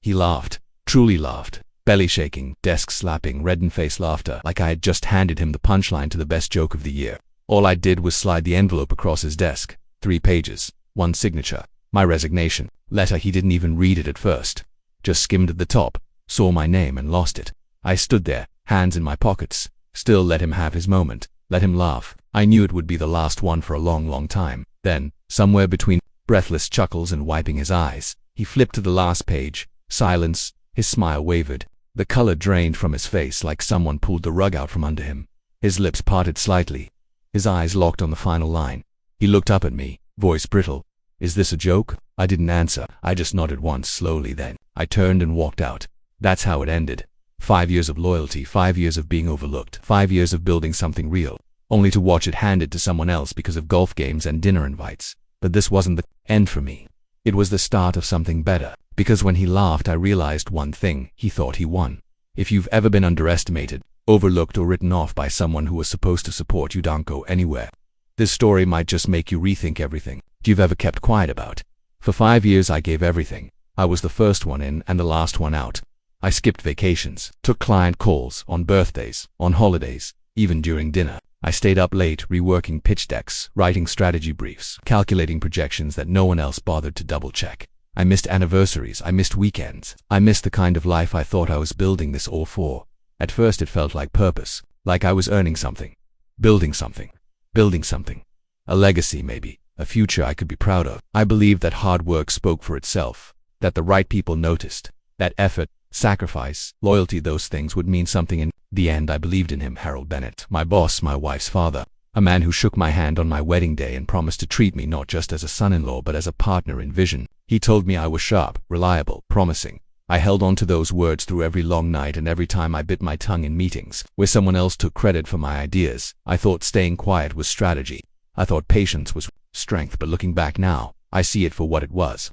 He laughed, truly laughed, belly shaking, desk slapping, red-in-face laughter, like I had just handed him the punchline to the best joke of the year. All I did was slide the envelope across his desk. 3 pages, 1 signature, my resignation letter. He didn't even read it at first. Just skimmed at the top, saw my name and lost it. I stood there, hands in my pockets, still let him have his moment, let him laugh. I knew it would be the last one for a long, long time. Then, somewhere between breathless chuckles and wiping his eyes, he flipped to the last page. Silence. His smile wavered. The color drained from his face like someone pulled the rug out from under him. His lips parted slightly. His eyes locked on the final line. He looked up at me, voice brittle. Is this a joke? I didn't answer. I just nodded once slowly. Then I turned and walked out. That's how it ended. 5 years of loyalty, 5 years of being overlooked, 5 years of building something real, only to watch it handed to someone else because of golf games and dinner invites. But this wasn't the end for me. It was the start of something better, because when he laughed I realized one thing: he thought he won. If you've ever been underestimated, overlooked or written off by someone who was supposed to support you, don't go anywhere. This story might just make you rethink everything you've ever kept quiet about. For 5 years I gave everything. I was the first one in and the last one out. I skipped vacations, took client calls, on birthdays, on holidays, even during dinner. I stayed up late reworking pitch decks, writing strategy briefs, calculating projections that no one else bothered to double-check. I missed anniversaries, I missed weekends. I missed the kind of life I thought I was building this all for. At first it felt like purpose, like I was earning something, building something. A legacy maybe, a future I could be proud of. I believed that hard work spoke for itself, that the right people noticed, that effort, sacrifice, loyalty, those things would mean something. In the end I believed in him. Harold Bennett, my boss, my wife's father, a man who shook my hand on my wedding day and promised to treat me not just as a son-in-law but as a partner in vision. He told me I was sharp, reliable, promising. I held on to those words through every long night and every time I bit my tongue in meetings where someone else took credit for my ideas. I thought staying quiet was strategy. I thought patience was strength, but looking back now, I see it for what it was.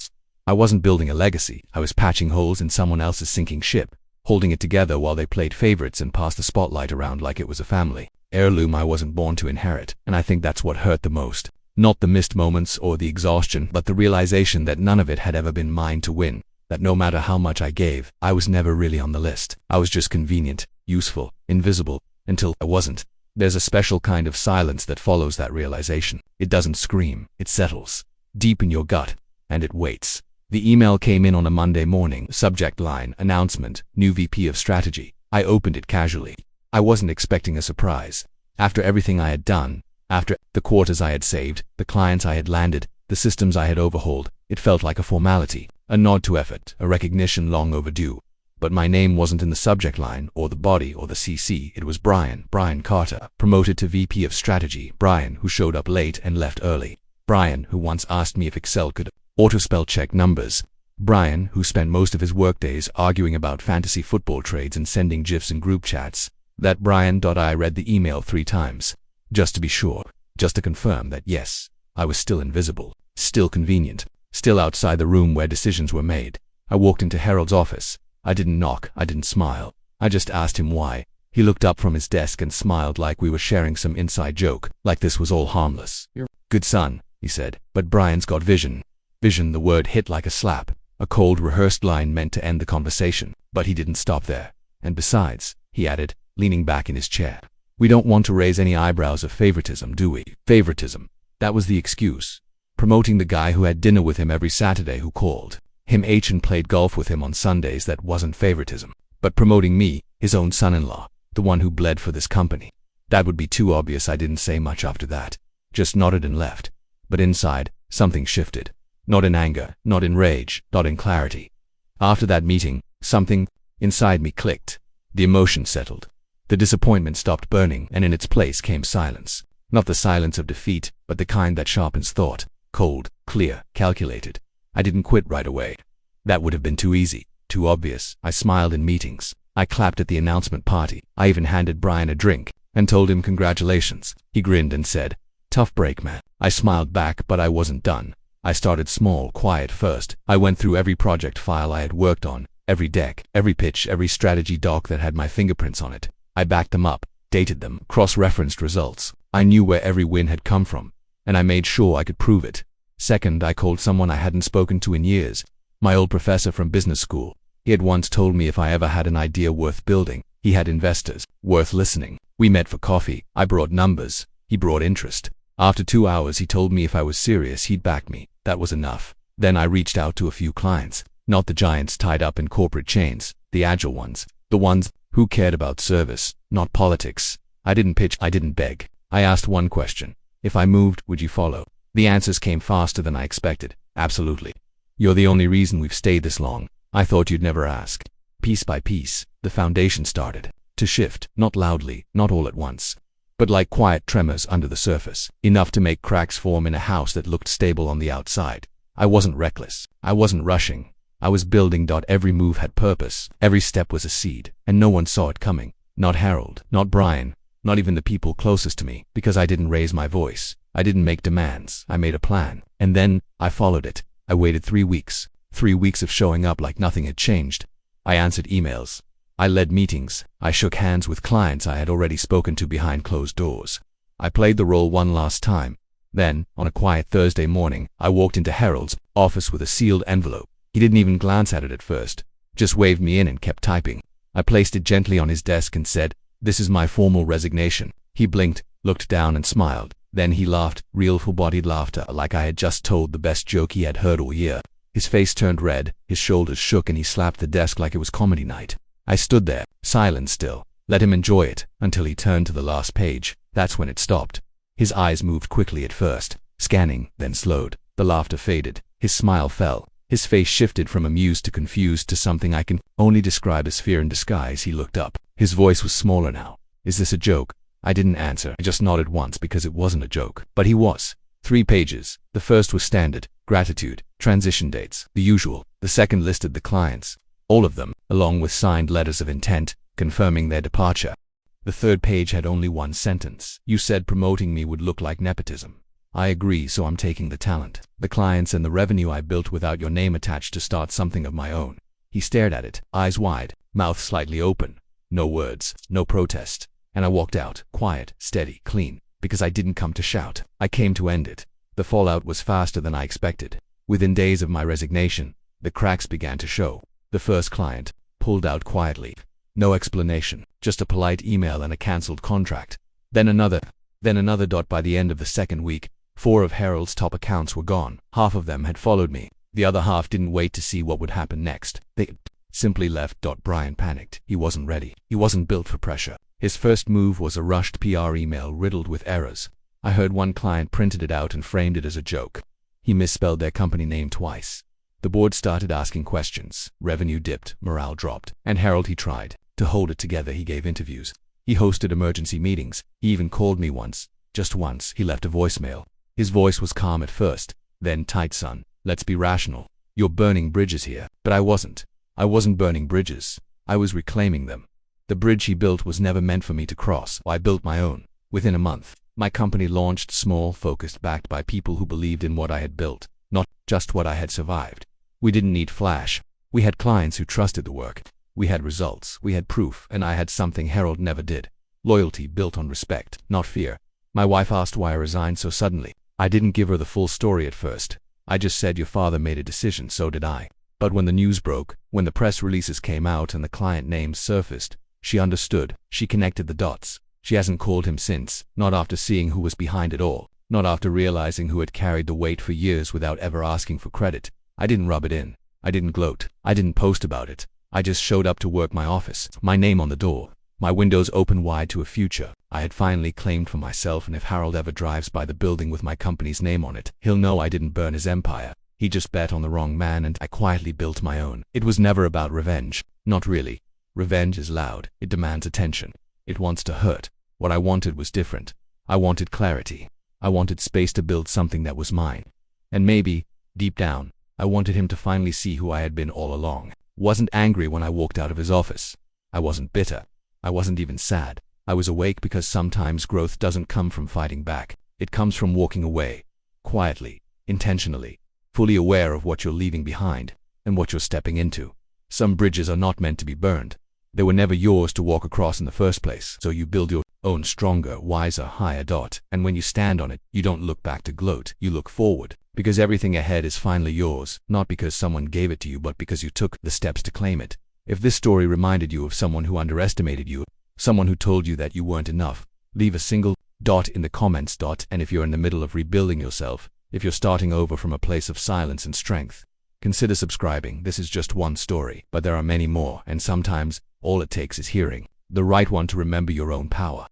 I wasn't building a legacy. I was patching holes in someone else's sinking ship, holding it together while they played favorites and passed the spotlight around like it was a family heirloom I wasn't born to inherit. And I think that's what hurt the most. Not the missed moments or the exhaustion, but the realization that none of it had ever been mine to win. That no matter how much I gave, I was never really on the list. I was just convenient, useful, invisible, until I wasn't. There's a special kind of silence that follows that realization. It doesn't scream, it settles deep in your gut, and it waits. The email came in on a Monday morning. Subject line: announcement, new VP of strategy. I opened it casually. I wasn't expecting a surprise. After everything I had done, after the quarters I had saved, the clients I had landed, the systems I had overhauled, it felt like a formality, a nod to effort, a recognition long overdue. But my name wasn't in the subject line, or the body, or the CC. It was Brian Carter, promoted to VP of strategy. Brian, who showed up late and left early. Brian, who once asked me if Excel could auto-spell check numbers. Brian, who spent most of his workdays arguing about fantasy football trades and sending GIFs in group chats. That Brian. I read the email 3 times, just to be sure, just to confirm that yes, I was still invisible, still convenient, still outside the room where decisions were made. I walked into Harold's office. I didn't knock, I didn't smile. I just asked him why. He looked up from his desk and smiled like we were sharing some inside joke, like this was all harmless. "You're good son," he said, "but Brian's got vision." Vision, the word hit like a slap, a cold rehearsed line meant to end the conversation. But he didn't stop there. And besides, he added, leaning back in his chair, we don't want to raise any eyebrows of favoritism, do we? Favoritism. That was the excuse. Promoting the guy who had dinner with him every Saturday, who called him H and played golf with him on Sundays, that wasn't favoritism. But promoting me, his own son-in-law, the one who bled for this company, that would be too obvious. I didn't say much after that, just nodded and left. But inside, something shifted. Not in anger, not in rage, not in clarity. After that meeting, something inside me clicked. The emotion settled. The disappointment stopped burning, and in its place came silence. Not the silence of defeat, but the kind that sharpens thought. Cold, clear, calculated. I didn't quit right away. That would have been too easy, too obvious. I smiled in meetings. I clapped at the announcement party. I even handed Brian a drink and told him congratulations. He grinned and said, "Tough break, man." I smiled back, but I wasn't done. I started small, quiet first. I went through every project file I had worked on, every deck, every pitch, every strategy doc that had my fingerprints on it. I backed them up, dated them, cross-referenced results. I knew where every win had come from, and I made sure I could prove it. Second, I called someone I hadn't spoken to in years, my old professor from business school. He had once told me if I ever had an idea worth building, he had investors worth listening. We met for coffee. I brought numbers. He brought interest. After 2 hours, he told me if I was serious, he'd back me. That was enough. Then I reached out to a few clients, not the giants tied up in corporate chains, the agile ones, the ones who cared about service, not politics. I didn't pitch, I didn't beg. I asked one question. If I moved, would you follow? The answers came faster than I expected. Absolutely. You're the only reason we've stayed this long. I thought you'd never ask. Piece by piece, the foundation started to shift, not loudly, not all at once, but like quiet tremors under the surface, enough to make cracks form in a house that looked stable on the outside. I wasn't reckless. I wasn't rushing. I was building. Every move had purpose. Every step was a seed, and no one saw it coming. Not Harold, not Brian, not even the people closest to me, because I didn't raise my voice. I didn't make demands. I made a plan. And then I followed it. I waited 3 weeks. 3 weeks of showing up like nothing had changed. I answered emails. I led meetings. I shook hands with clients I had already spoken to behind closed doors. I played the role one last time. Then, on a quiet Thursday morning, I walked into Harold's office with a sealed envelope. He didn't even glance at it at first, just waved me in and kept typing. I placed it gently on his desk and said, "This is my formal resignation." He blinked, looked down and smiled. Then he laughed, real full-bodied laughter, like I had just told the best joke he had heard all year. His face turned red, his shoulders shook, and he slapped the desk like it was comedy night. I stood there, silent still, let him enjoy it, until he turned to the last page. That's when it stopped. His eyes moved quickly at first, scanning, then slowed. The laughter faded. His smile fell. His face shifted from amused to confused to something I can only describe as fear in disguise. He looked up. His voice was smaller now. "Is this a joke?" I didn't answer. I just nodded once because it wasn't a joke. But he was. 3 pages. The first was standard, gratitude, transition dates, the usual. The second listed the clients, all of them, along with signed letters of intent, confirming their departure. The third page had only one sentence. "You said promoting me would look like nepotism. I agree, so I'm taking the talent, the clients and the revenue I built without your name attached to start something of my own." He stared at it, eyes wide, mouth slightly open. No words, no protest. And I walked out, quiet, steady, clean, because I didn't come to shout. I came to end it. The fallout was faster than I expected. Within days of my resignation, the cracks began to show. The first client pulled out quietly. No explanation, just a polite email and a cancelled contract. Then another. By the end of the second week, 4 of Harold's top accounts were gone. Half of them had followed me. The other half didn't wait to see what would happen next. They simply left. Brian panicked. He wasn't ready. He wasn't built for pressure. His first move was a rushed PR email riddled with errors. I heard one client printed it out and framed it as a joke. He misspelled their company name twice. The board started asking questions. Revenue dipped, morale dropped. And Harold, he tried to hold it together. He gave interviews. He hosted emergency meetings. He even called me once. Just once. He left a voicemail. His voice was calm at first, then tight. "Son, let's be rational. You're burning bridges here." But I wasn't. I wasn't burning bridges. I was reclaiming them. The bridge he built was never meant for me to cross. I built my own. Within a month, my company launched, small, focused, backed by people who believed in what I had built, not just what I had survived. We didn't need flash. We had clients who trusted the work. We had results. We had proof, and I had something Harold never did. Loyalty built on respect, not fear. My wife asked why I resigned so suddenly. I didn't give her the full story at first. I just said, "Your father made a decision, so did I." But when the news broke, when the press releases came out and the client names surfaced, she understood. She connected the dots. She hasn't called him since, not after seeing who was behind it all, not after realizing who had carried the weight for years without ever asking for credit. I didn't rub it in. I didn't gloat. I didn't post about it. I just showed up to work, my office, my name on the door, my windows open wide to a future I had finally claimed for myself. And if Harold ever drives by the building with my company's name on it, he'll know I didn't burn his empire. He just bet on the wrong man, and I quietly built my own. It was never about revenge. Not really. Revenge is loud. It demands attention. It wants to hurt. What I wanted was different. I wanted clarity. I wanted space to build something that was mine. And maybe, deep down, I wanted him to finally see who I had been all along. Wasn't angry when I walked out of his office. I wasn't bitter. I wasn't even sad. I was awake, because sometimes growth doesn't come from fighting back. It comes from walking away. Quietly, intentionally, fully aware of what you're leaving behind and what you're stepping into. Some bridges are not meant to be burned. They were never yours to walk across in the first place, so you build your own stronger, wiser, higher dot. And when you stand on it, you don't look back to gloat, you look forward. Because everything ahead is finally yours, not because someone gave it to you, but because you took the steps to claim it. If this story reminded you of someone who underestimated you, someone who told you that you weren't enough, leave a single dot in the comments. And if you're in the middle of rebuilding yourself, if you're starting over from a place of silence and strength, consider subscribing. This is just one story, but there are many more, and sometimes all it takes is hearing the right one to remember your own power.